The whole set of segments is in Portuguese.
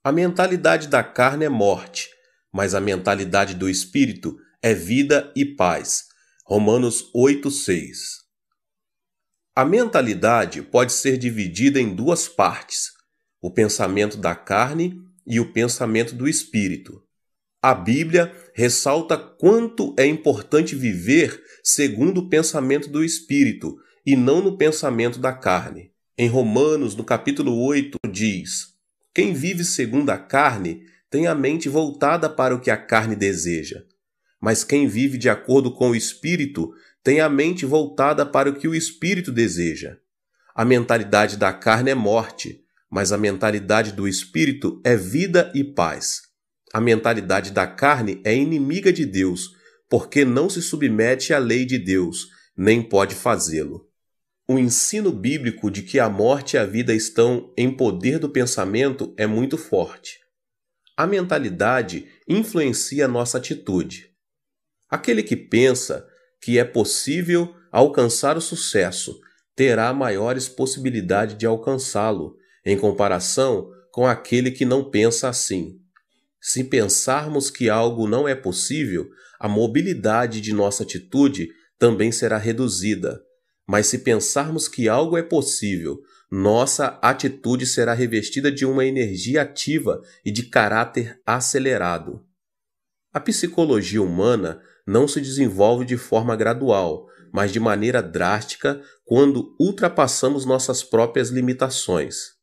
A mentalidade da carne é morte, mas a mentalidade do espírito é vida e paz. Romanos 8:6. A mentalidade pode ser dividida em duas partes: o pensamento da carne e o pensamento do espírito. A Bíblia ressalta quanto é importante viver segundo o pensamento do espírito e não no pensamento da carne. Em Romanos, no capítulo 8, diz: quem vive segundo a carne tem a mente voltada para o que a carne deseja. Mas quem vive de acordo com o Espírito tem a mente voltada para o que o Espírito deseja. A mentalidade da carne é morte, mas a mentalidade do Espírito é vida e paz. A mentalidade da carne é inimiga de Deus, porque não se submete à lei de Deus, nem pode fazê-lo. O ensino bíblico de que a morte e a vida estão em poder do pensamento é muito forte. A mentalidade influencia a nossa atitude. Aquele que pensa que é possível alcançar o sucesso terá maiores possibilidades de alcançá-lo, em comparação com aquele que não pensa assim. Se pensarmos que algo não é possível, a mobilidade de nossa atitude também será reduzida. Mas se pensarmos que algo é possível, nossa atitude será revestida de uma energia ativa e de caráter acelerado. A psicologia humana não se desenvolve de forma gradual, mas de maneira drástica quando ultrapassamos nossas próprias limitações.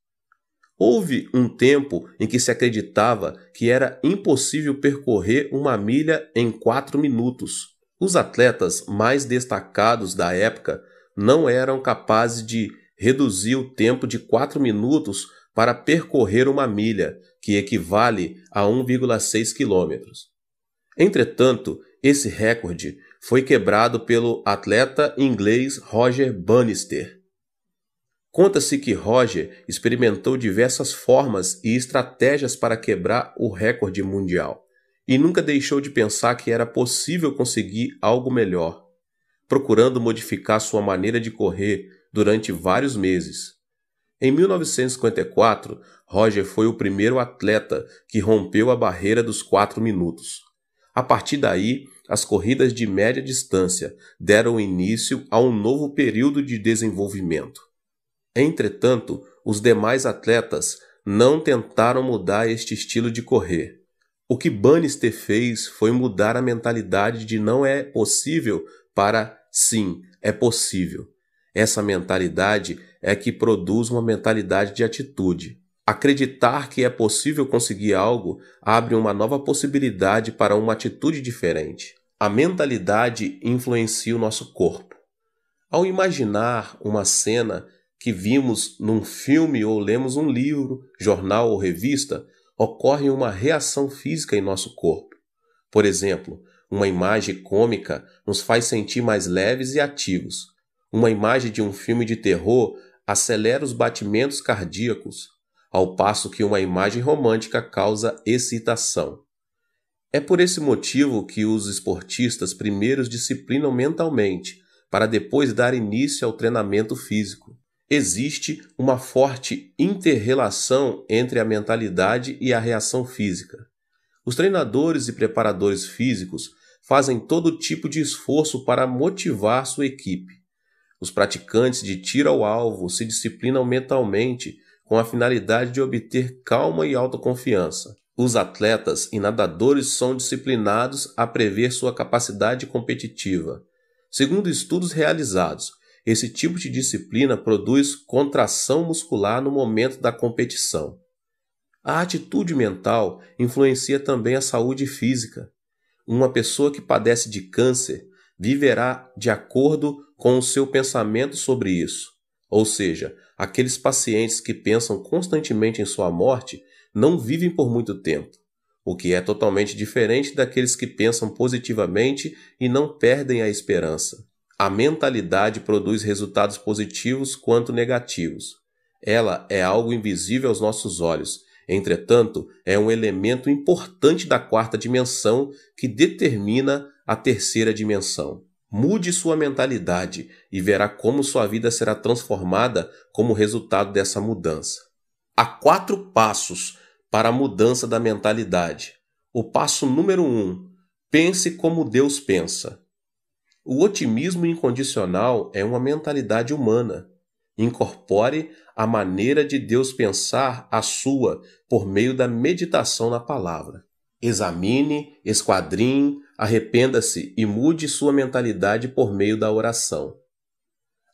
Houve um tempo em que se acreditava que era impossível percorrer uma milha em 4 minutos. Os atletas mais destacados da época não eram capazes de reduzir o tempo de 4 minutos para percorrer uma milha, que equivale a 1,6 quilômetros. Entretanto, esse recorde foi quebrado pelo atleta inglês Roger Bannister. Conta-se que Roger experimentou diversas formas e estratégias para quebrar o recorde mundial e nunca deixou de pensar que era possível conseguir algo melhor, procurando modificar sua maneira de correr durante vários meses. Em 1954, Roger foi o primeiro atleta que rompeu a barreira dos 4 minutos. A partir daí, as corridas de média distância deram início a um novo período de desenvolvimento. Entretanto, os demais atletas não tentaram mudar este estilo de correr. O que Bannister fez foi mudar a mentalidade de não é possível para sim, é possível. Essa mentalidade é que produz uma mentalidade de atitude. Acreditar que é possível conseguir algo abre uma nova possibilidade para uma atitude diferente. A mentalidade influencia o nosso corpo. Ao imaginar uma cena que vimos num filme ou lemos um livro, jornal ou revista, ocorre uma reação física em nosso corpo. Por exemplo, uma imagem cômica nos faz sentir mais leves e ativos. Uma imagem de um filme de terror acelera os batimentos cardíacos, ao passo que uma imagem romântica causa excitação. É por esse motivo que os esportistas primeiro disciplinam mentalmente, para depois dar início ao treinamento físico. Existe uma forte inter-relação entre a mentalidade e a reação física. Os treinadores e preparadores físicos fazem todo tipo de esforço para motivar sua equipe. Os praticantes de tiro ao alvo se disciplinam mentalmente com a finalidade de obter calma e autoconfiança. Os atletas e nadadores são disciplinados a prever sua capacidade competitiva. Segundo estudos realizados, esse tipo de disciplina produz contração muscular no momento da competição. A atitude mental influencia também a saúde física. Uma pessoa que padece de câncer viverá de acordo com o seu pensamento sobre isso. Ou seja, aqueles pacientes que pensam constantemente em sua morte não vivem por muito tempo, o que é totalmente diferente daqueles que pensam positivamente e não perdem a esperança. A mentalidade produz resultados positivos quanto negativos. Ela é algo invisível aos nossos olhos. Entretanto, é um elemento importante da 4ª dimensão que determina a 3ª dimensão. Mude sua mentalidade e verá como sua vida será transformada como resultado dessa mudança. Há 4 passos para a mudança da mentalidade. O passo número 1: pense como Deus pensa. O otimismo incondicional é uma mentalidade humana. Incorpore a maneira de Deus pensar a sua por meio da meditação na palavra. Examine, esquadrinhe, arrependa-se e mude sua mentalidade por meio da oração.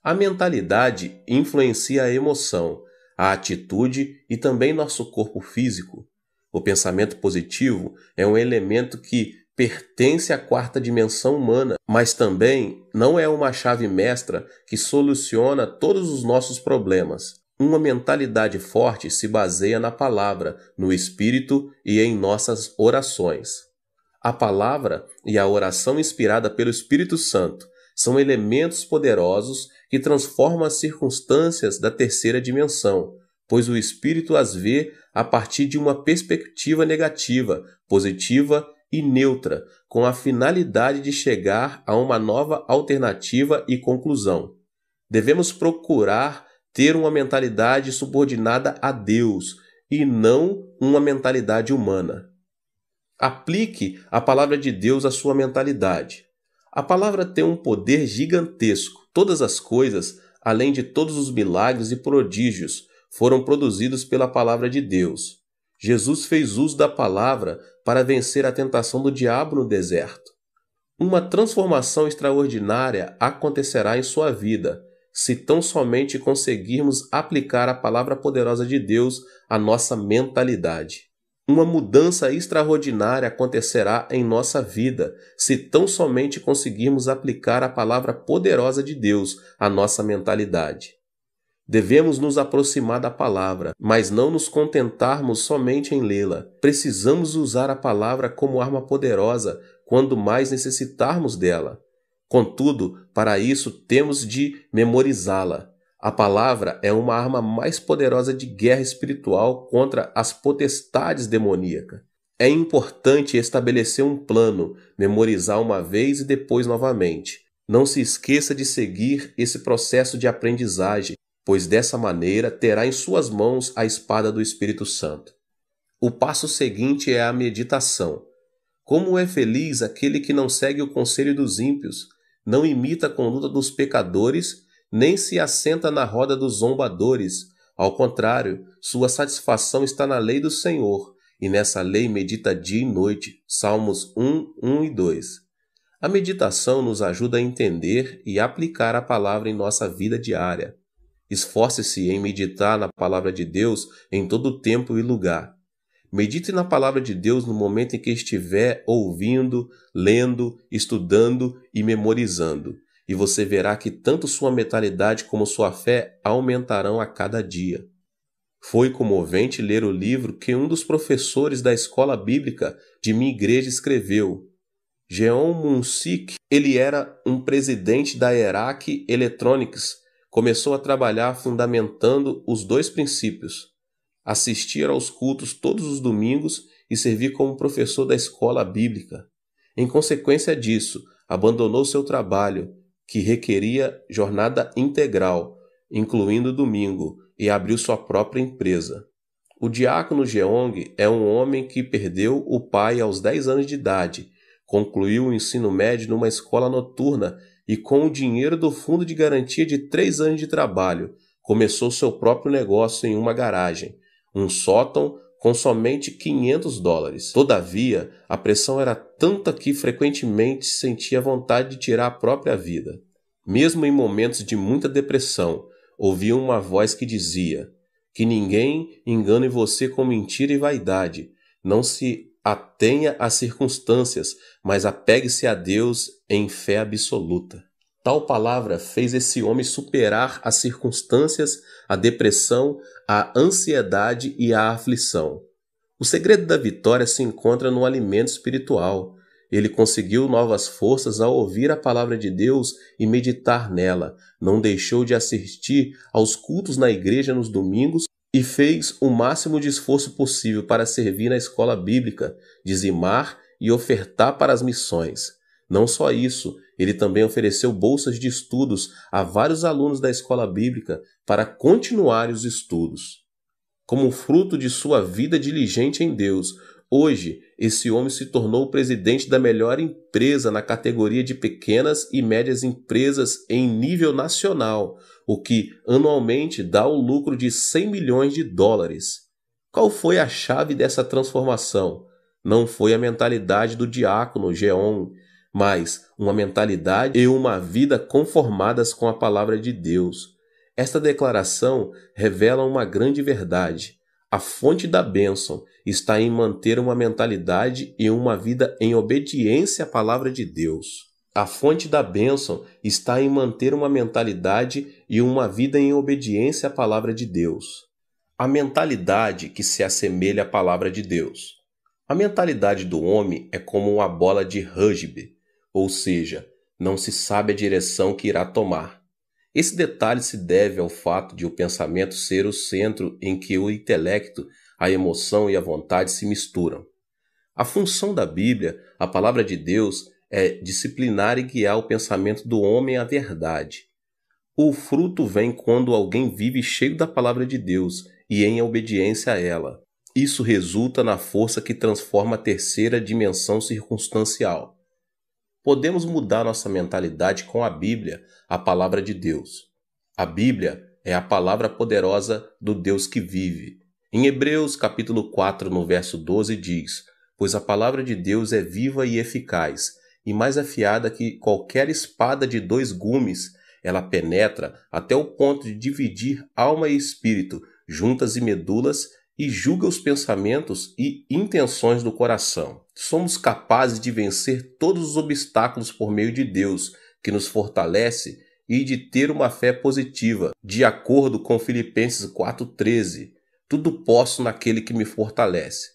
A mentalidade influencia a emoção, a atitude e também nosso corpo físico. O pensamento positivo é um elemento que pertence à quarta dimensão humana, mas também não é uma chave mestra que soluciona todos os nossos problemas. Uma mentalidade forte se baseia na palavra, no espírito e em nossas orações. A palavra e a oração inspirada pelo Espírito Santo são elementos poderosos que transformam as circunstâncias da terceira dimensão, pois o Espírito as vê a partir de uma perspectiva negativa, positiva e neutra, com a finalidade de chegar a uma nova alternativa e conclusão. Devemos procurar ter uma mentalidade subordinada a Deus e não uma mentalidade humana. Aplique a palavra de Deus à sua mentalidade. A palavra tem um poder gigantesco. Todas as coisas, além de todos os milagres e prodígios, foram produzidos pela palavra de Deus. Jesus fez uso da palavra para vencer a tentação do diabo no deserto. Uma transformação extraordinária acontecerá em sua vida, se tão somente conseguirmos aplicar a palavra poderosa de Deus à nossa mentalidade. Uma mudança extraordinária acontecerá em nossa vida, se tão somente conseguirmos aplicar a palavra poderosa de Deus à nossa mentalidade. Devemos nos aproximar da palavra, mas não nos contentarmos somente em lê-la. Precisamos usar a palavra como arma poderosa quando mais necessitarmos dela. Contudo, para isso temos de memorizá-la. A palavra é uma arma mais poderosa de guerra espiritual contra as potestades demoníacas. É importante estabelecer um plano, memorizar uma vez e depois novamente. Não se esqueça de seguir esse processo de aprendizagem, pois dessa maneira terá em suas mãos a espada do Espírito Santo. O passo seguinte é a meditação. Como é feliz aquele que não segue o conselho dos ímpios, não imita a conduta dos pecadores, nem se assenta na roda dos zombadores. Ao contrário, sua satisfação está na lei do Senhor, e nessa lei medita dia e noite. Salmos 1, 1 e 2. A meditação nos ajuda a entender e aplicar a palavra em nossa vida diária. Esforce-se em meditar na palavra de Deus em todo tempo e lugar. Medite na palavra de Deus no momento em que estiver ouvindo, lendo, estudando e memorizando. E você verá que tanto sua mentalidade como sua fé aumentarão a cada dia. Foi comovente ler o livro que um dos professores da escola bíblica de minha igreja escreveu. Jeon Mun-sik, ele era um presidente da Erac Electronics, começou a trabalhar fundamentando os dois princípios: assistir aos cultos todos os domingos e servir como professor da escola bíblica. Em consequência disso, abandonou seu trabalho, que requeria jornada integral, incluindo domingo, e abriu sua própria empresa. O diácono Jeong é um homem que perdeu o pai aos 10 anos de idade, concluiu o ensino médio numa escola noturna e, com o dinheiro do fundo de garantia de 3 anos de trabalho, começou seu próprio negócio em uma garagem, um sótão com somente $500. Todavia, a pressão era tanta que frequentemente sentia vontade de tirar a própria vida. Mesmo em momentos de muita depressão, ouvia uma voz que dizia: que ninguém engane você com mentira e vaidade. Não se atenha às circunstâncias, mas apegue-se a Deus em fé absoluta. Tal palavra fez esse homem superar as circunstâncias, a depressão, a ansiedade e a aflição. O segredo da vitória se encontra no alimento espiritual. Ele conseguiu novas forças ao ouvir a palavra de Deus e meditar nela. Não deixou de assistir aos cultos na igreja nos domingos e fez o máximo de esforço possível para servir na escola bíblica, dizimar e ofertar para as missões. Não só isso, ele também ofereceu bolsas de estudos a vários alunos da escola bíblica para continuarem os estudos. como fruto de sua vida diligente em Deus. Hoje, esse homem se tornou o presidente da melhor empresa na categoria de pequenas e médias empresas em nível nacional, o que anualmente dá um lucro de 100 milhões de dólares. Qual foi a chave dessa transformação? Não foi a mentalidade do diácono Geon, mas uma mentalidade e uma vida conformadas com a palavra de Deus. Esta declaração revela uma grande verdade. A fonte da bênção está em manter uma mentalidade e uma vida em obediência à palavra de Deus. A fonte da bênção está em manter uma mentalidade e uma vida em obediência à palavra de Deus. A mentalidade que se assemelha à palavra de Deus. A mentalidade do homem é como uma bola de rugby, ou seja, não se sabe a direção que irá tomar. Esse detalhe se deve ao fato de o pensamento ser o centro em que o intelecto, a emoção e a vontade se misturam. A função da Bíblia, a palavra de Deus, é disciplinar e guiar o pensamento do homem à verdade. O fruto vem quando alguém vive cheio da palavra de Deus e em obediência a ela. Isso resulta na força que transforma a terceira dimensão circunstancial. Podemos mudar nossa mentalidade com a Bíblia, a palavra de Deus. A Bíblia é a palavra poderosa do Deus que vive. Em Hebreus capítulo 4, no verso 12 diz: "Pois a palavra de Deus é viva e eficaz, e mais afiada que qualquer espada de 2 gumes, ela penetra até o ponto de dividir alma e espírito, juntas e medulas, e julga os pensamentos e intenções do coração." Somos capazes de vencer todos os obstáculos por meio de Deus, que nos fortalece, e de ter uma fé positiva, de acordo com Filipenses 4,13. Tudo posso naquele que me fortalece.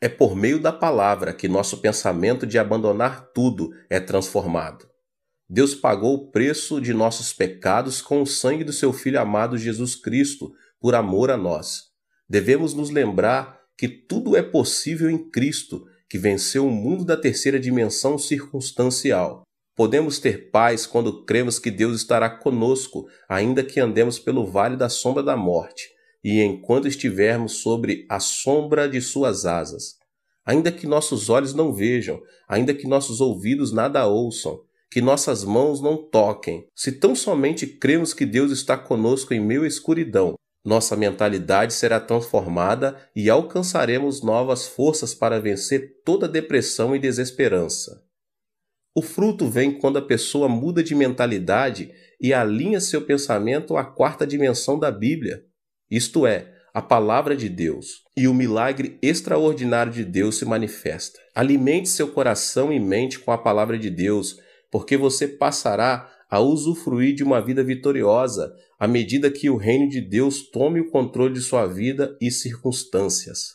É por meio da palavra que nosso pensamento de abandonar tudo é transformado. Deus pagou o preço de nossos pecados com o sangue do seu Filho amado Jesus Cristo, por amor a nós. Devemos nos lembrar que tudo é possível em Cristo, que venceu o mundo da terceira dimensão circunstancial. Podemos ter paz quando cremos que Deus estará conosco, ainda que andemos pelo vale da sombra da morte, e enquanto estivermos sobre a sombra de suas asas. Ainda que nossos olhos não vejam, ainda que nossos ouvidos nada ouçam, que nossas mãos não toquem, se tão somente cremos que Deus está conosco em meio à escuridão, nossa mentalidade será transformada e alcançaremos novas forças para vencer toda depressão e desesperança. O fruto vem quando a pessoa muda de mentalidade e alinha seu pensamento à quarta dimensão da Bíblia, isto é, a palavra de Deus, e o milagre extraordinário de Deus se manifesta. Alimente seu coração e mente com a palavra de Deus, porque você passará a usufruir de uma vida vitoriosa à medida que o reino de Deus tome o controle de sua vida e circunstâncias.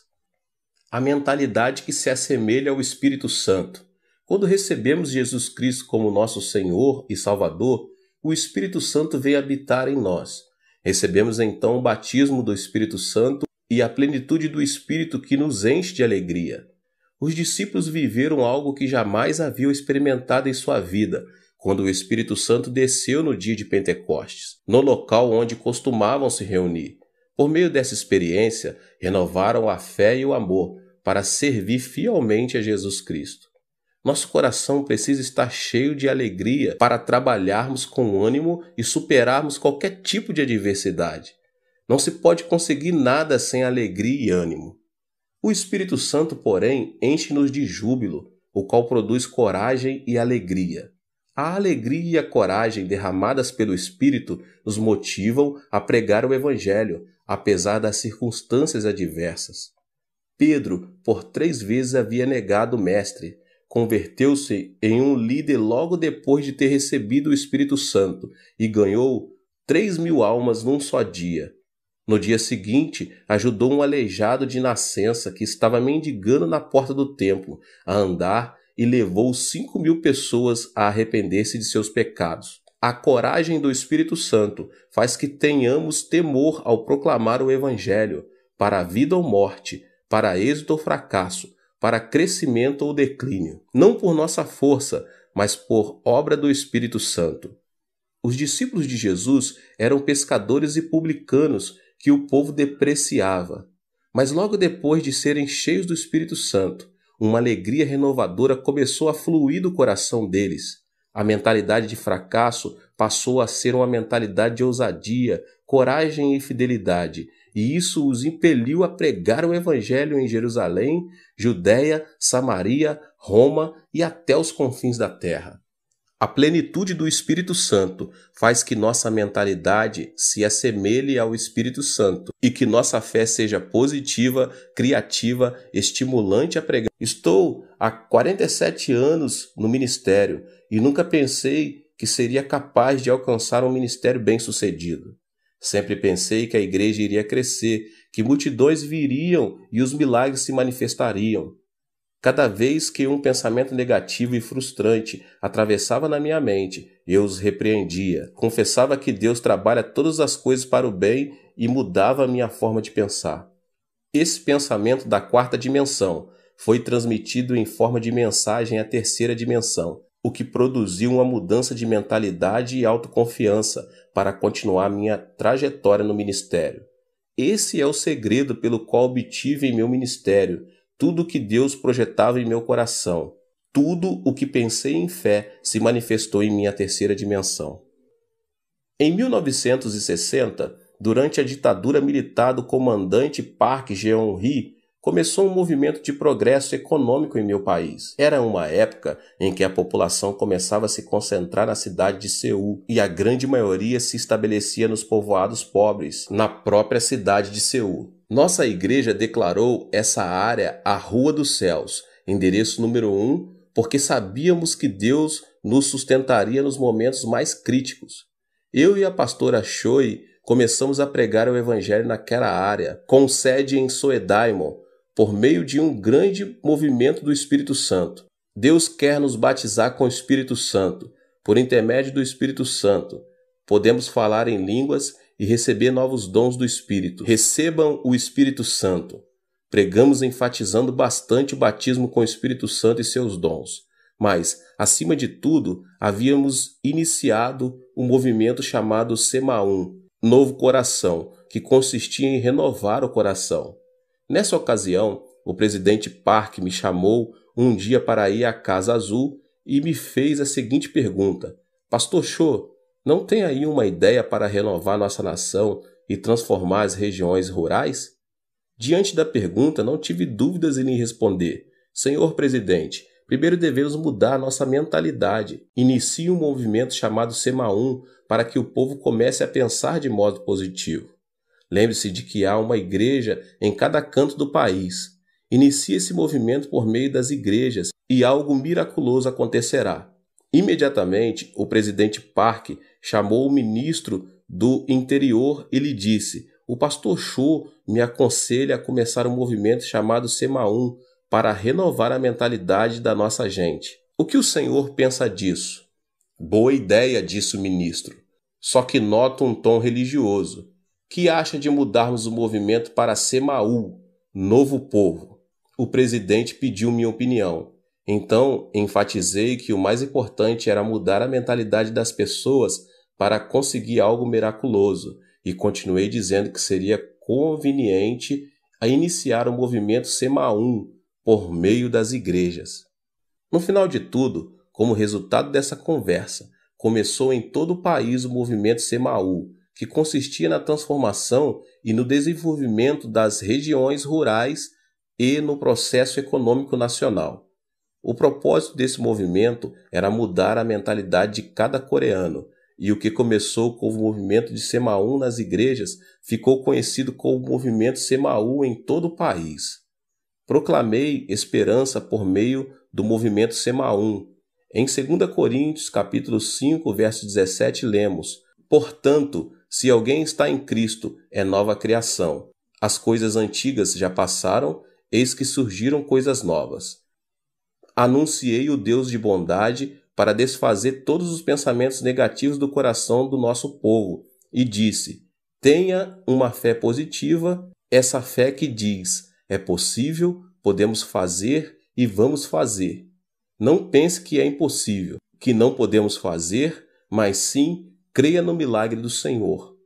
A mentalidade que se assemelha ao Espírito Santo. Quando recebemos Jesus Cristo como nosso Senhor e Salvador, o Espírito Santo vem habitar em nós. Recebemos então o batismo do Espírito Santo e a plenitude do Espírito que nos enche de alegria. Os discípulos viveram algo que jamais haviam experimentado em sua vida, quando o Espírito Santo desceu no dia de Pentecostes, no local onde costumavam se reunir. Por meio dessa experiência, renovaram a fé e o amor para servir fielmente a Jesus Cristo. Nosso coração precisa estar cheio de alegria para trabalharmos com ânimo e superarmos qualquer tipo de adversidade. Não se pode conseguir nada sem alegria e ânimo. O Espírito Santo, porém, enche-nos de júbilo, o qual produz coragem e alegria. A alegria e a coragem derramadas pelo Espírito nos motivam a pregar o Evangelho, apesar das circunstâncias adversas. Pedro, por 3 vezes havia negado o Mestre. Converteu-se em um líder logo depois de ter recebido o Espírito Santo e ganhou 3.000 almas num só dia. No dia seguinte, ajudou um aleijado de nascença que estava mendigando na porta do templo a andar e levou 5.000 pessoas a arrepender-se de seus pecados. A coragem do Espírito Santo faz que tenhamos temor ao proclamar o Evangelho, para a vida ou morte, para êxito ou fracasso, para crescimento ou declínio, não por nossa força, mas por obra do Espírito Santo. Os discípulos de Jesus eram pescadores e publicanos que o povo depreciava. Mas logo depois de serem cheios do Espírito Santo, uma alegria renovadora começou a fluir do coração deles. A mentalidade de fracasso passou a ser uma mentalidade de ousadia, coragem e fidelidade, e isso os impeliu a pregar o Evangelho em Jerusalém, Judéia, Samaria, Roma e até os confins da terra. A plenitude do Espírito Santo faz que nossa mentalidade se assemelhe ao Espírito Santo e que nossa fé seja positiva, criativa, estimulante a pregar. Estou há 47 anos no ministério e nunca pensei que seria capaz de alcançar um ministério bem-sucedido. Sempre pensei que a igreja iria crescer, que multidões viriam e os milagres se manifestariam. Cada vez que um pensamento negativo e frustrante atravessava na minha mente, eu os repreendia. Confessava que Deus trabalha todas as coisas para o bem e mudava a minha forma de pensar. Esse pensamento da quarta dimensão foi transmitido em forma de mensagem à terceira dimensão, o que produziu uma mudança de mentalidade e autoconfiança para continuar minha trajetória no ministério. Esse é o segredo pelo qual obtive em meu ministério tudo o que Deus projetava em meu coração. Tudo o que pensei em fé se manifestou em minha terceira dimensão. Em 1960, durante a ditadura militar do comandante Park Geun-hye, começou um movimento de progresso econômico em meu país. Era uma época em que a população começava a se concentrar na cidade de Seul e a grande maioria se estabelecia nos povoados pobres, na própria cidade de Seul. Nossa igreja declarou essa área a Rua dos Céus, endereço número 1, porque sabíamos que Deus nos sustentaria nos momentos mais críticos. Eu e a pastora Choi começamos a pregar o evangelho naquela área, com sede em Soedaimon, por meio de um grande movimento do Espírito Santo. Deus quer nos batizar com o Espírito Santo. Por intermédio do Espírito Santo, podemos falar em línguas e receber novos dons do Espírito. Recebam o Espírito Santo. Pregamos enfatizando bastante o batismo com o Espírito Santo e seus dons. Mas, acima de tudo, havíamos iniciado um movimento chamado Semaum, Novo Coração, que consistia em renovar o coração. Nessa ocasião, o presidente Park me chamou um dia para ir à Casa Azul e me fez a seguinte pergunta: Pastor Cho, não tem aí uma ideia para renovar nossa nação e transformar as regiões rurais? Diante da pergunta, não tive dúvidas em lhe responder: Senhor presidente, primeiro devemos mudar nossa mentalidade. Inicie um movimento chamado Semaum para que o povo comece a pensar de modo positivo. Lembre-se de que há uma igreja em cada canto do país. Inicie esse movimento por meio das igrejas e algo miraculoso acontecerá. Imediatamente, o presidente Park chamou o ministro do Interior e lhe disse: o pastor Cho me aconselha a começar um movimento chamado Semaum para renovar a mentalidade da nossa gente. O que o senhor pensa disso? Boa ideia, disse o ministro. Só que noto um tom religioso. Que acha de mudarmos o movimento para Semaú, Novo Povo? O presidente pediu minha opinião. Então, enfatizei que o mais importante era mudar a mentalidade das pessoas para conseguir algo miraculoso e continuei dizendo que seria conveniente a iniciar o movimento Semaum por meio das igrejas. No final de tudo, como resultado dessa conversa, começou em todo o país o movimento Semaú, que consistia na transformação e no desenvolvimento das regiões rurais e no processo econômico nacional. O propósito desse movimento era mudar a mentalidade de cada coreano, e o que começou com o movimento de Semaum nas igrejas ficou conhecido como movimento Semaú em todo o país. Proclamei esperança por meio do movimento Semaum. Em 2 Coríntios, capítulo 5, verso 17, lemos: Portanto, se alguém está em Cristo, é nova criação. As coisas antigas já passaram, eis que surgiram coisas novas. Anunciei o Deus de bondade para desfazer todos os pensamentos negativos do coração do nosso povo e disse: tenha uma fé positiva, essa fé que diz: é possível, podemos fazer e vamos fazer. Não pense que é impossível, que não podemos fazer, mas sim creia no milagre do Senhor.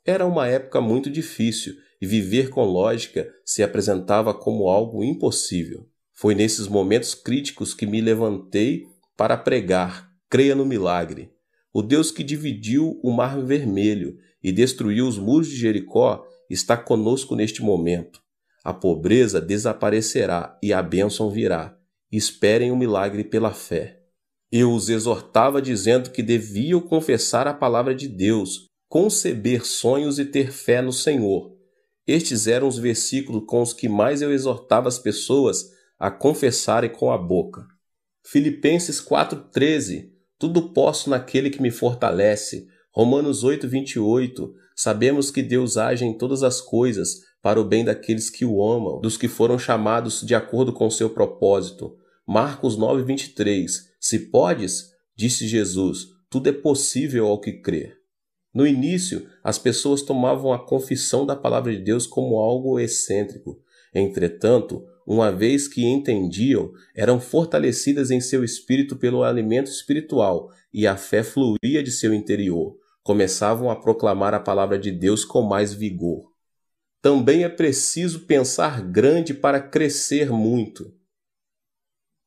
Era uma época muito difícil e viver com lógica se apresentava como algo impossível. Foi nesses momentos críticos que me levantei para pregar: creia no milagre. O Deus que dividiu o Mar Vermelho e destruiu os muros de Jericó está conosco neste momento. A pobreza desaparecerá e a bênção virá. Esperem o milagre pela fé. Eu os exortava dizendo que deviam confessar a palavra de Deus, conceber sonhos e ter fé no Senhor. Estes eram os versículos com os que mais eu exortava as pessoas a confessarem com a boca. Filipenses 4,13. Tudo posso naquele que me fortalece. Romanos 8,28. Sabemos que Deus age em todas as coisas para o bem daqueles que o amam, dos que foram chamados de acordo com seu propósito. Marcos 9,23. Se podes, disse Jesus, tudo é possível ao que crer. No início, as pessoas tomavam a confissão da palavra de Deus como algo excêntrico. Entretanto, uma vez que entendiam, eram fortalecidas em seu espírito pelo alimento espiritual e a fé fluía de seu interior. Começavam a proclamar a palavra de Deus com mais vigor. Também é preciso pensar grande para crescer muito.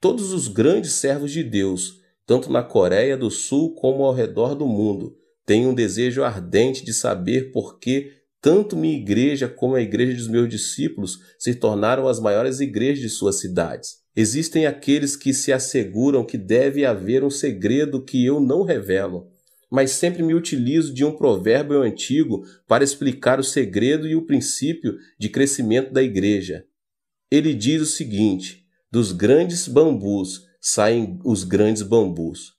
Todos os grandes servos de Deus, tanto na Coreia do Sul como ao redor do mundo, têm um desejo ardente de saber por que tanto minha igreja como a igreja dos meus discípulos se tornaram as maiores igrejas de suas cidades. Existem aqueles que se asseguram que deve haver um segredo que eu não revelo, mas sempre me utilizo de um provérbio antigo para explicar o segredo e o princípio de crescimento da igreja. Ele diz o seguinte: dos grandes bambus saem os grandes bambus.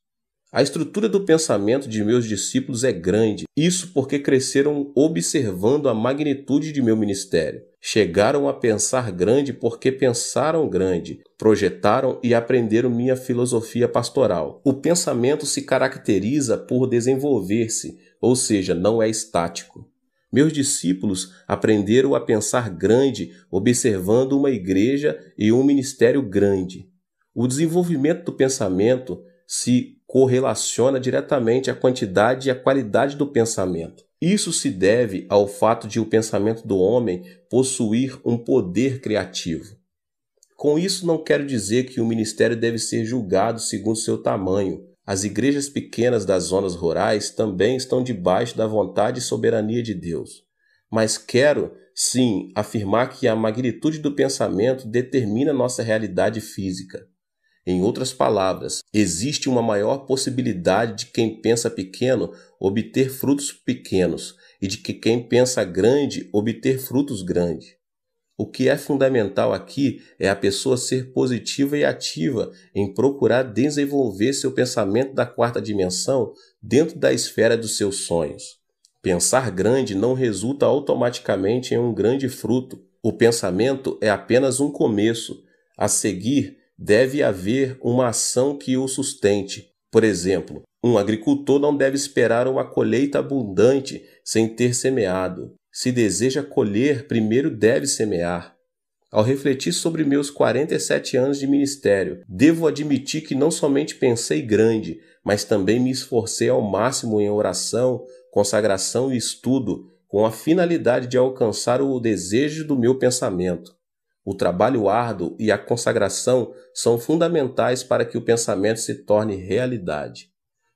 A estrutura do pensamento de meus discípulos é grande, isso porque cresceram observando a magnitude de meu ministério. Chegaram a pensar grande porque pensaram grande, projetaram e aprenderam minha filosofia pastoral. O pensamento se caracteriza por desenvolver-se, ou seja, não é estático. Meus discípulos aprenderam a pensar grande observando uma igreja e um ministério grande. O desenvolvimento do pensamento se correlaciona diretamente à quantidade e à qualidade do pensamento. Isso se deve ao fato de o pensamento do homem possuir um poder criativo. Com isso, não quero dizer que o ministério deve ser julgado segundo seu tamanho. As igrejas pequenas das zonas rurais também estão debaixo da vontade e soberania de Deus. Mas quero, sim, afirmar que a magnitude do pensamento determina nossa realidade física. Em outras palavras, existe uma maior possibilidade de quem pensa pequeno obter frutos pequenos e de que quem pensa grande obter frutos grandes. O que é fundamental aqui é a pessoa ser positiva e ativa em procurar desenvolver seu pensamento da quarta dimensão dentro da esfera dos seus sonhos. Pensar grande não resulta automaticamente em um grande fruto. O pensamento é apenas um começo. A seguir, deve haver uma ação que o sustente. Por exemplo, um agricultor não deve esperar uma colheita abundante sem ter semeado. Se deseja colher, primeiro deve semear. Ao refletir sobre meus 47 anos de ministério, devo admitir que não somente pensei grande, mas também me esforcei ao máximo em oração, consagração e estudo, com a finalidade de alcançar o desejo do meu pensamento. O trabalho árduo e a consagração são fundamentais para que o pensamento se torne realidade.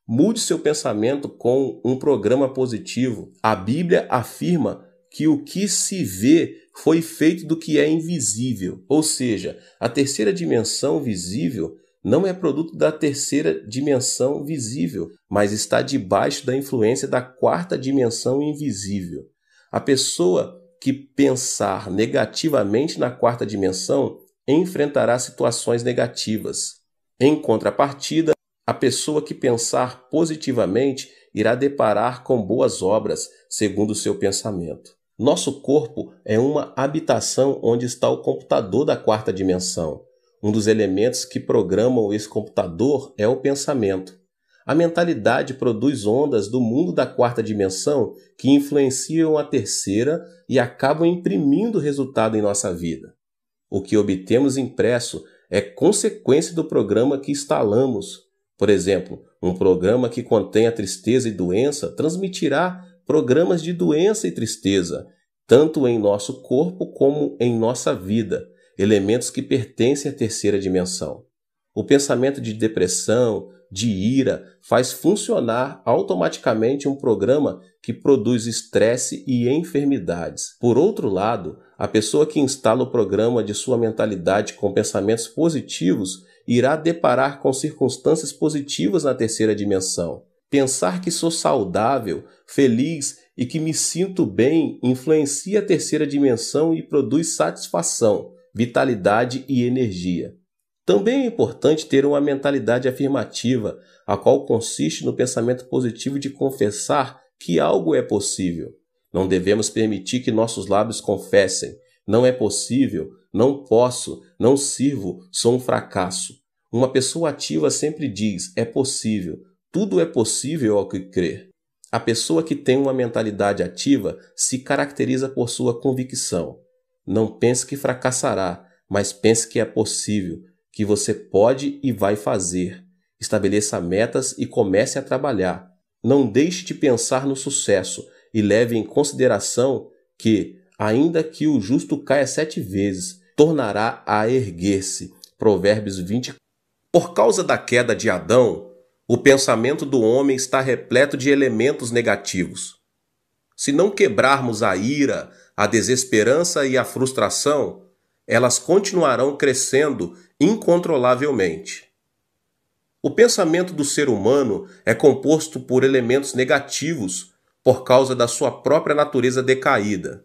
Mude seu pensamento com um programa positivo. A Bíblia afirma que o que se vê foi feito do que é invisível, ou seja, a terceira dimensão visível não é produto da terceira dimensão visível, mas está debaixo da influência da quarta dimensão invisível. A pessoa que pensar negativamente na quarta dimensão enfrentará situações negativas. Em contrapartida, a pessoa que pensar positivamente irá deparar com boas obras, segundo o seu pensamento. Nosso corpo é uma habitação onde está o computador da quarta dimensão. Um dos elementos que programam esse computador é o pensamento. A mentalidade produz ondas do mundo da quarta dimensão que influenciam a terceira e acabam imprimindo resultado em nossa vida. O que obtemos impresso é consequência do programa que instalamos. Por exemplo, um programa que contém a tristeza e doença transmitirá programas de doença e tristeza. tanto em nosso corpo como em nossa vida, elementos que pertencem à terceira dimensão. O pensamento de depressão, de ira, faz funcionar automaticamente um programa que produz estresse e enfermidades. Por outro lado, a pessoa que instala o programa de sua mentalidade com pensamentos positivos irá deparar com circunstâncias positivas na terceira dimensão. Pensar que sou saudável, feliz e que me sinto bem influencia a terceira dimensão e produz satisfação, vitalidade e energia. Também é importante ter uma mentalidade afirmativa, a qual consiste no pensamento positivo de confessar que algo é possível. Não devemos permitir que nossos lábios confessem: não é possível, não posso, não sirvo, sou um fracasso. Uma pessoa ativa sempre diz: é possível, tudo é possível ao que crer. A pessoa que tem uma mentalidade ativa se caracteriza por sua convicção. Não pense que fracassará, mas pense que é possível, que você pode e vai fazer. Estabeleça metas e comece a trabalhar. Não deixe de pensar no sucesso e leve em consideração que, ainda que o justo caia 7 vezes, tornará a erguer-se. Provérbios 20. Por causa da queda de Adão, o pensamento do homem está repleto de elementos negativos. Se não quebrarmos a ira, a desesperança e a frustração, elas continuarão crescendo incontrolavelmente. O pensamento do ser humano é composto por elementos negativos por causa da sua própria natureza decaída.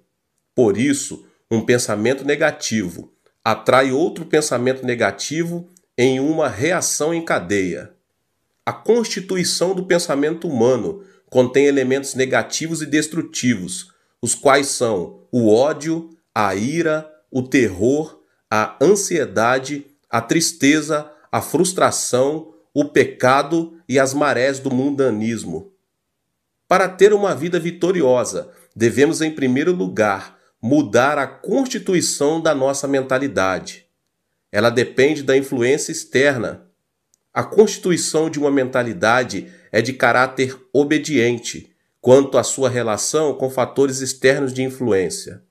Por isso, um pensamento negativo atrai outro pensamento negativo em uma reação em cadeia. A constituição do pensamento humano contém elementos negativos e destrutivos, os quais são o ódio, a ira, o terror, a ansiedade, a tristeza, a frustração, o pecado e as marés do mundanismo. Para ter uma vida vitoriosa, devemos, em primeiro lugar, mudar a constituição da nossa mentalidade. Ela depende da influência externa. A constituição de uma mentalidade é de caráter obediente quanto à sua relação com fatores externos de influência.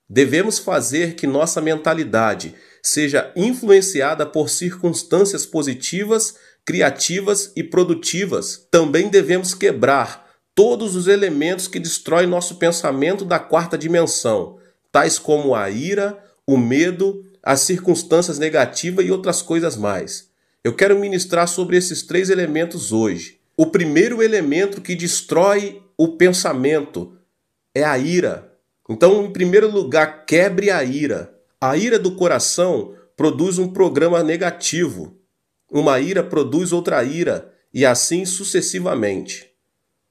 Devemos fazer que nossa mentalidade seja influenciada por circunstâncias positivas, criativas e produtivas. Também devemos quebrar todos os elementos que destroem nosso pensamento da quarta dimensão, tais como a ira, o medo, as circunstâncias negativas e outras coisas mais. Eu quero ministrar sobre esses 3 elementos hoje. O primeiro elemento que destrói o pensamento é a ira. Então, em primeiro lugar, quebre a ira. A ira do coração produz um programa negativo. Uma ira produz outra ira, e assim sucessivamente.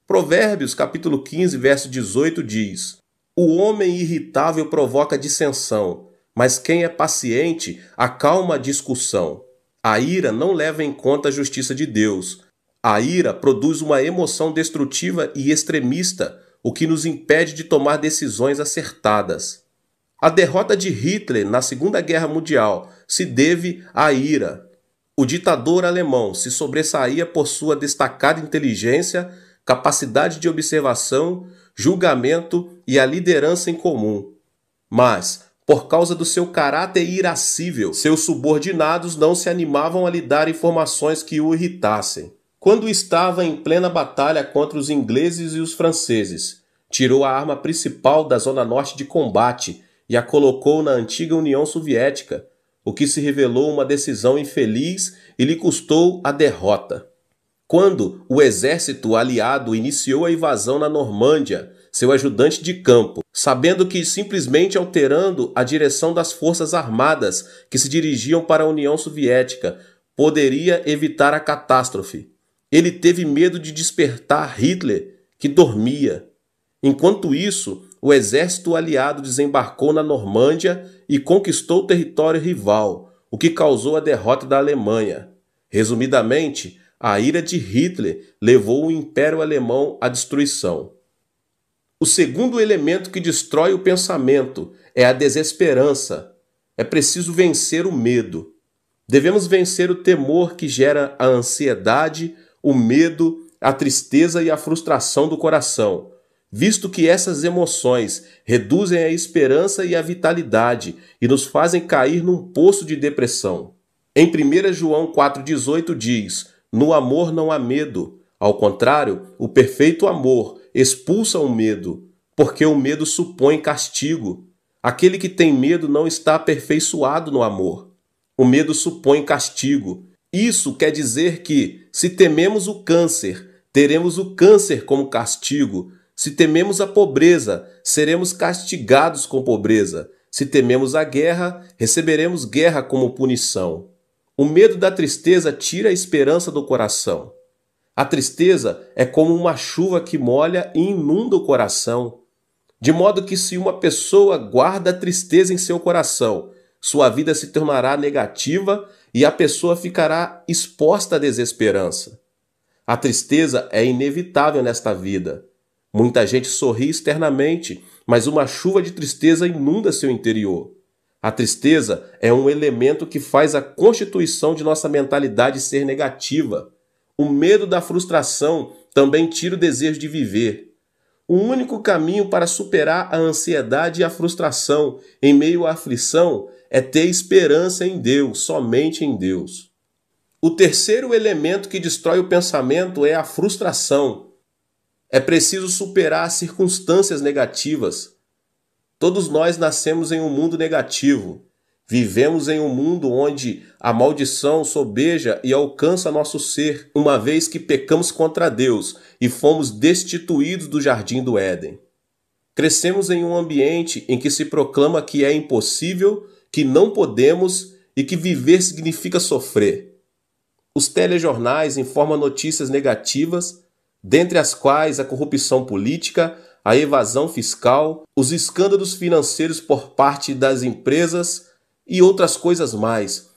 Provérbios, capítulo 15, verso 18 diz: o homem irritável provoca dissensão, mas quem é paciente acalma a discussão. A ira não leva em conta a justiça de Deus. A ira produz uma emoção destrutiva e extremista, o que nos impede de tomar decisões acertadas. A derrota de Hitler na Segunda Guerra Mundial se deve à ira. O ditador alemão se sobressaía por sua destacada inteligência, capacidade de observação, julgamento e a liderança em comum. Mas, por causa do seu caráter irascível, seus subordinados não se animavam a lhe dar informações que o irritassem. Quando estava em plena batalha contra os ingleses e os franceses, tirou a arma principal da zona norte de combate e a colocou na antiga União Soviética, o que se revelou uma decisão infeliz e lhe custou a derrota. Quando o exército aliado iniciou a invasão na Normândia, seu ajudante de campo, sabendo que simplesmente alterando a direção das forças armadas que se dirigiam para a União Soviética poderia evitar a catástrofe, ele teve medo de despertar Hitler, que dormia. Enquanto isso, o exército aliado desembarcou na Normândia e conquistou o território rival, o que causou a derrota da Alemanha. Resumidamente, a ira de Hitler levou o Império Alemão à destruição. O segundo elemento que destrói o pensamento é a desesperança. É preciso vencer o medo. Devemos vencer o temor que gera a ansiedade, o medo, a tristeza e a frustração do coração. visto que essas emoções reduzem a esperança e a vitalidade e nos fazem cair num poço de depressão. Em 1 João 4,18 diz: "No amor não há medo. Ao contrário, o perfeito amor expulsa o medo, porque o medo supõe castigo. Aquele que tem medo não está aperfeiçoado no amor. O medo supõe castigo." Isso quer dizer que, se tememos o câncer, teremos o câncer como castigo. Se tememos a pobreza, seremos castigados com pobreza. Se tememos a guerra, receberemos guerra como punição. O medo da tristeza tira a esperança do coração. A tristeza é como uma chuva que molha e inunda o coração. De modo que, se uma pessoa guarda a tristeza em seu coração, sua vida se tornará negativa e a pessoa ficará exposta à desesperança. A tristeza é inevitável nesta vida. Muita gente sorri externamente, mas uma chuva de tristeza inunda seu interior. A tristeza é um elemento que faz a constituição de nossa mentalidade ser negativa. O medo da frustração também tira o desejo de viver. O único caminho para superar a ansiedade e a frustração em meio à aflição é ter esperança em Deus, somente em Deus. O terceiro elemento que destrói o pensamento é a frustração. É preciso superar as circunstâncias negativas. Todos nós nascemos em um mundo negativo. Vivemos em um mundo onde a maldição sobeja e alcança nosso ser, uma vez que pecamos contra Deus e fomos destituídos do jardim do Éden. Crescemos em um ambiente em que se proclama que é impossível, que não podemos e que viver significa sofrer. Os telejornais informam notícias negativas, dentre as quais a corrupção política, a evasão fiscal, os escândalos financeiros por parte das empresas e outras coisas mais.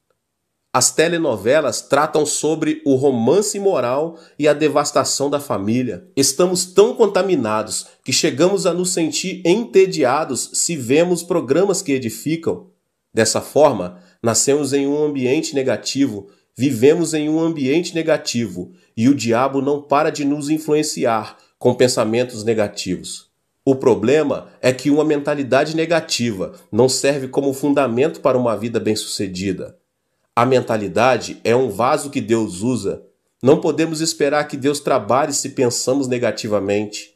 As telenovelas tratam sobre o romance imoral e a devastação da família. Estamos tão contaminados que chegamos a nos sentir entediados se vemos programas que edificam. Dessa forma, nascemos em um ambiente negativo, vivemos em um ambiente negativo e o diabo não para de nos influenciar com pensamentos negativos. O problema é que uma mentalidade negativa não serve como fundamento para uma vida bem-sucedida. A mentalidade é um vaso que Deus usa. Não podemos esperar que Deus trabalhe se pensamos negativamente.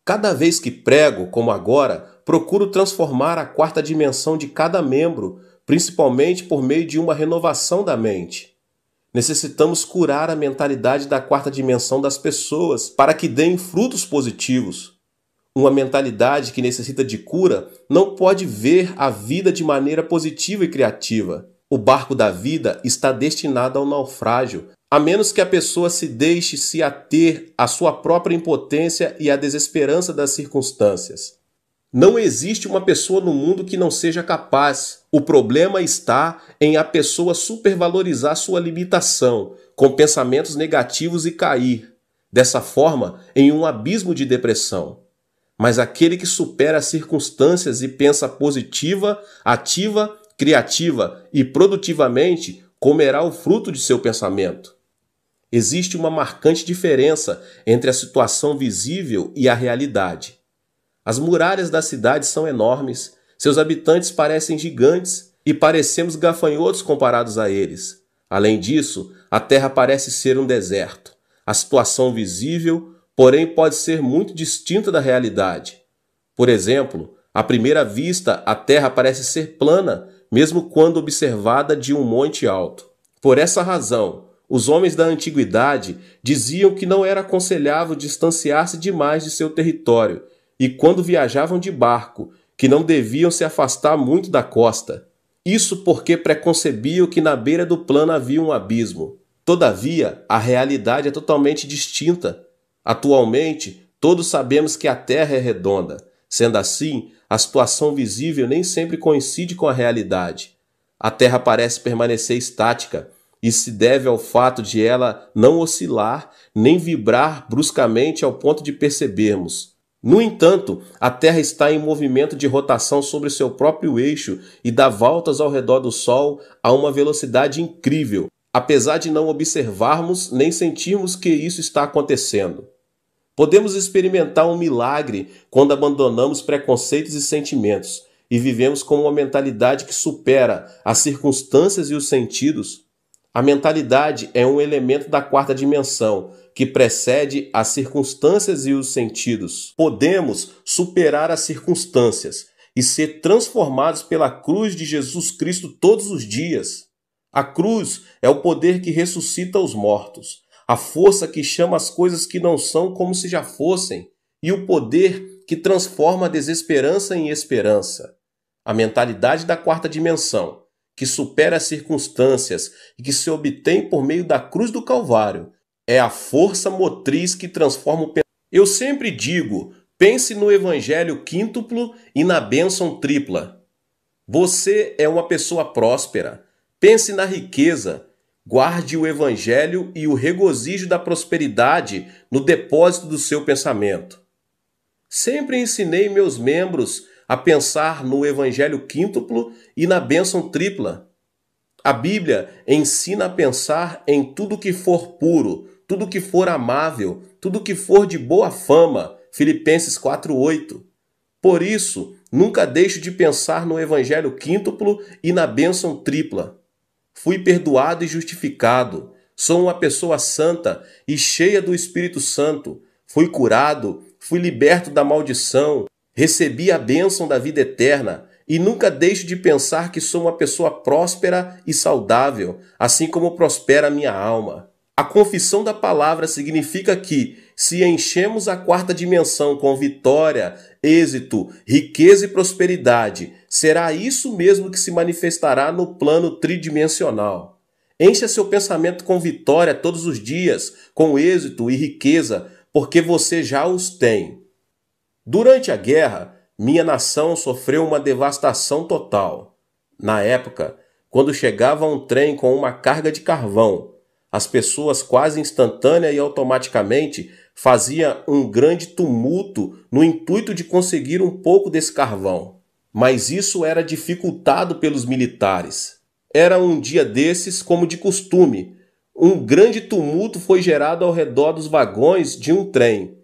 Cada vez que prego, como agora, procuro transformar a quarta dimensão de cada membro, principalmente por meio de uma renovação da mente. Necessitamos curar a mentalidade da quarta dimensão das pessoas para que deem frutos positivos. Uma mentalidade que necessita de cura não pode ver a vida de maneira positiva e criativa. O barco da vida está destinado ao naufrágio, a menos que a pessoa se deixe se ater à sua própria impotência e à desesperança das circunstâncias. Não existe uma pessoa no mundo que não seja capaz. O problema está em a pessoa supervalorizar sua limitação, com pensamentos negativos e cair, dessa forma, em um abismo de depressão. Mas aquele que supera as circunstâncias e pensa positiva, ativa, criativa e produtivamente, comerá o fruto de seu pensamento. Existe uma marcante diferença entre a situação visível e a realidade. As muralhas da cidade são enormes, seus habitantes parecem gigantes e parecemos gafanhotos comparados a eles. Além disso, a terra parece ser um deserto. A situação visível, porém, pode ser muito distinta da realidade. Por exemplo, à primeira vista, a terra parece ser plana, mesmo quando observada de um monte alto. Por essa razão, os homens da antiguidade diziam que não era aconselhável distanciar-se demais de seu território e, quando viajavam de barco, que não deviam se afastar muito da costa. Isso porque preconcebiam que na beira do plano havia um abismo. Todavia, a realidade é totalmente distinta. Atualmente, todos sabemos que a Terra é redonda. Sendo assim, a situação visível nem sempre coincide com a realidade. A Terra parece permanecer estática. Isso se deve ao fato de ela não oscilar nem vibrar bruscamente ao ponto de percebermos. No entanto, a Terra está em movimento de rotação sobre seu próprio eixo e dá voltas ao redor do Sol a uma velocidade incrível, apesar de não observarmos nem sentirmos que isso está acontecendo. Podemos experimentar um milagre quando abandonamos preconceitos e sentimentos e vivemos com uma mentalidade que supera as circunstâncias e os sentidos. A mentalidade é um elemento da quarta dimensão que precede as circunstâncias e os sentidos. Podemos superar as circunstâncias e ser transformados pela cruz de Jesus Cristo todos os dias. A cruz é o poder que ressuscita os mortos, a força que chama as coisas que não são como se já fossem, e o poder que transforma a desesperança em esperança. A mentalidade da quarta dimensão, que supera as circunstâncias e que se obtém por meio da cruz do Calvário, é a força motriz que transforma o pensamento. Eu sempre digo, pense no evangelho quíntuplo e na bênção tripla. Você é uma pessoa próspera. Pense na riqueza. Guarde o evangelho e o regozijo da prosperidade no depósito do seu pensamento. Sempre ensinei meus membros a pensar no evangelho quíntuplo e na bênção tripla. A Bíblia ensina a pensar em tudo que for puro, tudo que for amável, tudo que for de boa fama. Filipenses 4:8. Por isso, nunca deixo de pensar no evangelho quíntuplo e na bênção tripla. Fui perdoado e justificado. Sou uma pessoa santa e cheia do Espírito Santo. Fui curado, fui liberto da maldição, recebi a bênção da vida eterna e nunca deixo de pensar que sou uma pessoa próspera e saudável, assim como prospera a minha alma. A confissão da palavra significa que, se enchemos a quarta dimensão com vitória, êxito, riqueza e prosperidade, será isso mesmo que se manifestará no plano tridimensional. Encha seu pensamento com vitória todos os dias, com êxito e riqueza, porque você já os tem. Durante a guerra, minha nação sofreu uma devastação total. Na época, quando chegava um trem com uma carga de carvão, as pessoas quase instantânea e automaticamente faziam um grande tumulto no intuito de conseguir um pouco desse carvão. Mas isso era dificultado pelos militares. Era um dia desses, como de costume. Um grande tumulto foi gerado ao redor dos vagões de um trem.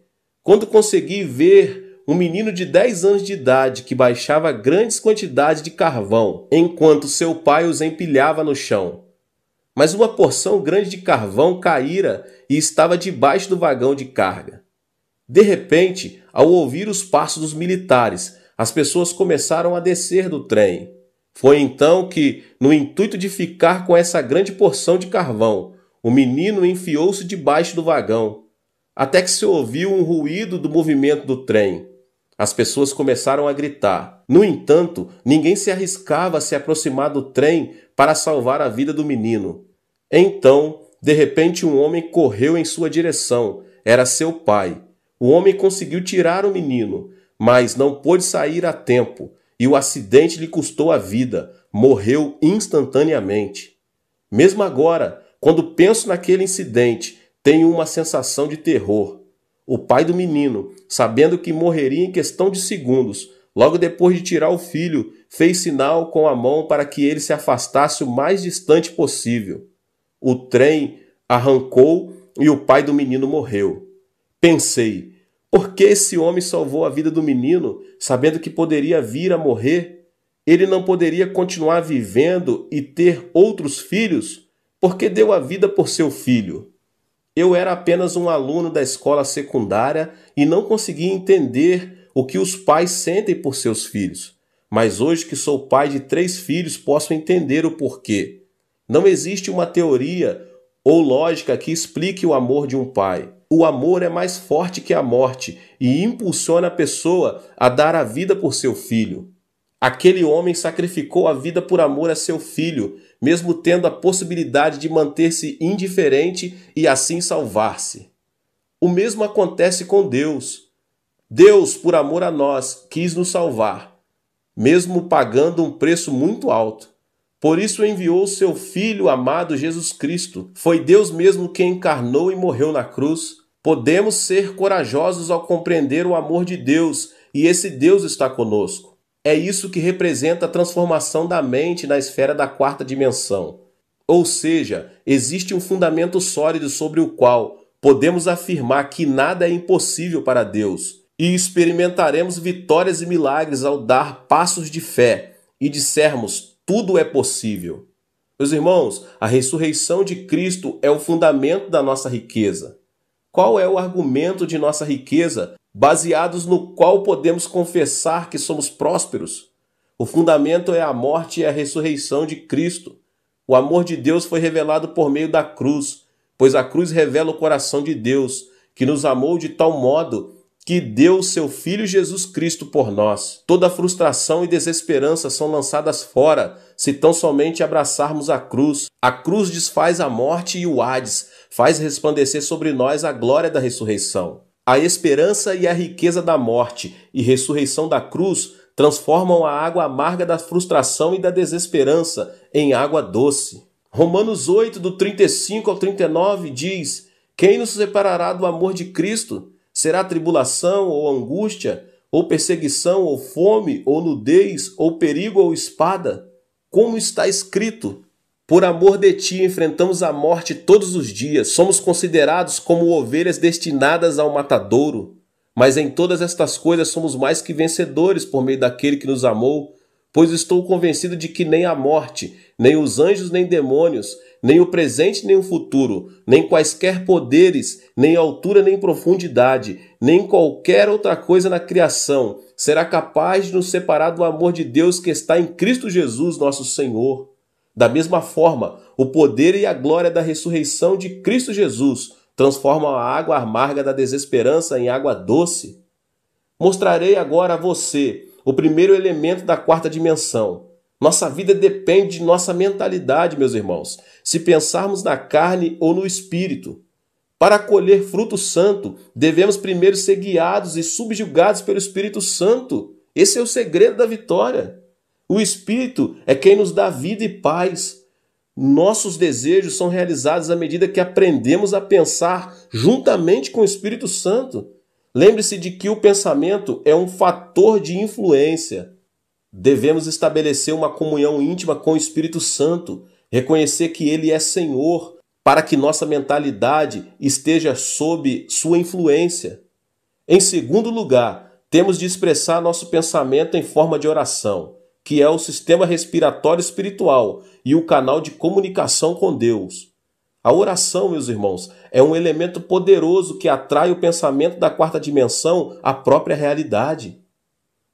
Quando consegui ver um menino de 10 anos de idade que baixava grandes quantidades de carvão, enquanto seu pai os empilhava no chão. Mas uma porção grande de carvão caíra e estava debaixo do vagão de carga. De repente, ao ouvir os passos dos militares, as pessoas começaram a descer do trem. Foi então que, no intuito de ficar com essa grande porção de carvão, o menino enfiou-se debaixo do vagão, até que se ouviu um ruído do movimento do trem. As pessoas começaram a gritar. No entanto, ninguém se arriscava a se aproximar do trem para salvar a vida do menino. Então, de repente, um homem correu em sua direção. Era seu pai. O homem conseguiu tirar o menino, mas não pôde sair a tempo, e o acidente lhe custou a vida. Morreu instantaneamente. Mesmo agora, quando penso naquele incidente, tenho uma sensação de terror. O pai do menino, sabendo que morreria em questão de segundos, logo depois de tirar o filho, fez sinal com a mão para que ele se afastasse o mais distante possível. O trem arrancou e o pai do menino morreu. Pensei, por que esse homem salvou a vida do menino, sabendo que poderia vir a morrer? Ele não poderia continuar vivendo e ter outros filhos? Por que deu a vida por seu filho? Eu era apenas um aluno da escola secundária e não conseguia entender o que os pais sentem por seus filhos. Mas hoje que sou pai de 3 filhos, posso entender o porquê. Não existe uma teoria ou lógica que explique o amor de um pai. O amor é mais forte que a morte e impulsiona a pessoa a dar a vida por seu filho. Aquele homem sacrificou a vida por amor a seu filho, mesmo tendo a possibilidade de manter-se indiferente e assim salvar-se. O mesmo acontece com Deus. Deus, por amor a nós, quis nos salvar, mesmo pagando um preço muito alto. Por isso enviou seu Filho amado Jesus Cristo. Foi Deus mesmo quem encarnou e morreu na cruz. Podemos ser corajosos ao compreender o amor de Deus, e esse Deus está conosco. É isso que representa a transformação da mente na esfera da quarta dimensão. Ou seja, existe um fundamento sólido sobre o qual podemos afirmar que nada é impossível para Deus e experimentaremos vitórias e milagres ao dar passos de fé e dissermos tudo é possível. Meus irmãos, a ressurreição de Cristo é o fundamento da nossa riqueza. Qual é o argumento de nossa riqueza, baseados no qual podemos confessar que somos prósperos? O fundamento é a morte e a ressurreição de Cristo. O amor de Deus foi revelado por meio da cruz, pois a cruz revela o coração de Deus, que nos amou de tal modo que deu seu Filho Jesus Cristo por nós. Toda frustração e desesperança são lançadas fora, se tão somente abraçarmos a cruz. A cruz desfaz a morte e o Hades, faz resplandecer sobre nós a glória da ressurreição. A esperança e a riqueza da morte e ressurreição da cruz transformam a água amarga da frustração e da desesperança em água doce. Romanos 8, do 35 ao 39 diz: quem nos separará do amor de Cristo? Será tribulação ou angústia, ou perseguição, ou fome, ou nudez, ou perigo, ou espada? Como está escrito: por amor de ti enfrentamos a morte todos os dias, somos considerados como ovelhas destinadas ao matadouro. Mas em todas estas coisas somos mais que vencedores por meio daquele que nos amou, pois estou convencido de que nem a morte, nem os anjos, nem demônios, nem o presente, nem o futuro, nem quaisquer poderes, nem altura, nem profundidade, nem qualquer outra coisa na criação será capaz de nos separar do amor de Deus que está em Cristo Jesus, nosso Senhor. Da mesma forma, o poder e a glória da ressurreição de Cristo Jesus transformam a água amarga da desesperança em água doce. Mostrarei agora a você o primeiro elemento da quarta dimensão. Nossa vida depende de nossa mentalidade, meus irmãos, se pensarmos na carne ou no espírito. Para colher fruto santo, devemos primeiro ser guiados e subjugados pelo Espírito Santo. Esse é o segredo da vitória. O Espírito é quem nos dá vida e paz. Nossos desejos são realizados à medida que aprendemos a pensar juntamente com o Espírito Santo. Lembre-se de que o pensamento é um fator de influência. Devemos estabelecer uma comunhão íntima com o Espírito Santo, reconhecer que Ele é Senhor, para que nossa mentalidade esteja sob sua influência. Em segundo lugar, temos de expressar nosso pensamento em forma de oração, que é o sistema respiratório espiritual e o canal de comunicação com Deus. A oração, meus irmãos, é um elemento poderoso que atrai o pensamento da quarta dimensão à própria realidade.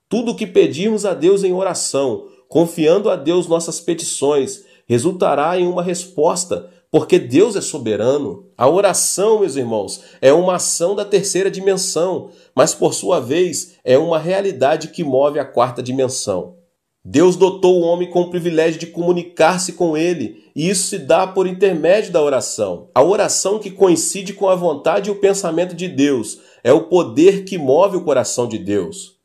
Tudo o que pedirmos a Deus em oração, confiando a Deus nossas petições, resultará em uma resposta, porque Deus é soberano. A oração, meus irmãos, é uma ação da terceira dimensão, mas por sua vez é uma realidade que move a quarta dimensão. Deus dotou o homem com o privilégio de comunicar-se com ele, e isso se dá por intermédio da oração. A oração que coincide com a vontade e o pensamento de Deus é o poder que move o coração de Deus.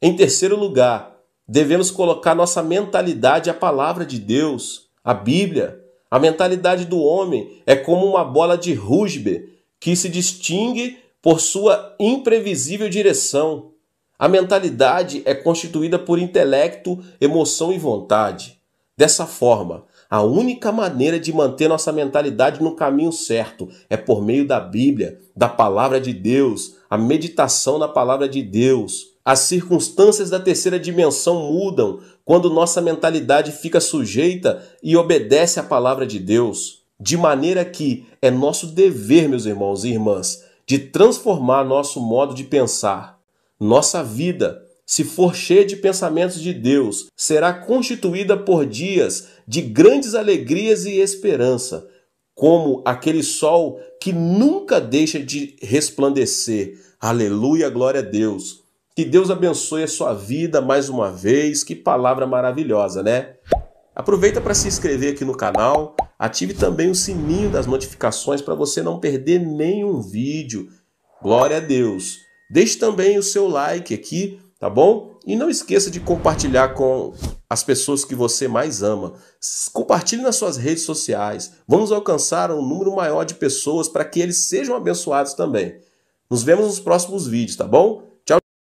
Em terceiro lugar, devemos colocar nossa mentalidade à palavra de Deus, a Bíblia. A mentalidade do homem é como uma bola de rugby que se distingue por sua imprevisível direção. A mentalidade é constituída por intelecto, emoção e vontade. Dessa forma, a única maneira de manter nossa mentalidade no caminho certo é por meio da Bíblia, da Palavra de Deus, a meditação na Palavra de Deus. As circunstâncias da terceira dimensão mudam quando nossa mentalidade fica sujeita e obedece à Palavra de Deus. De maneira que é nosso dever, meus irmãos e irmãs, de transformar nosso modo de pensar. Nossa vida, se for cheia de pensamentos de Deus, será constituída por dias de grandes alegrias e esperança, como aquele sol que nunca deixa de resplandecer. Aleluia, glória a Deus. Que Deus abençoe a sua vida mais uma vez. Que palavra maravilhosa, né? Aproveita para se inscrever aqui no canal. Ative também o sininho das notificações para você não perder nenhum vídeo. Glória a Deus. Deixe também o seu like aqui, tá bom? E não esqueça de compartilhar com as pessoas que você mais ama. Compartilhe nas suas redes sociais. Vamos alcançar um número maior de pessoas para que eles sejam abençoados também. Nos vemos nos próximos vídeos, tá bom?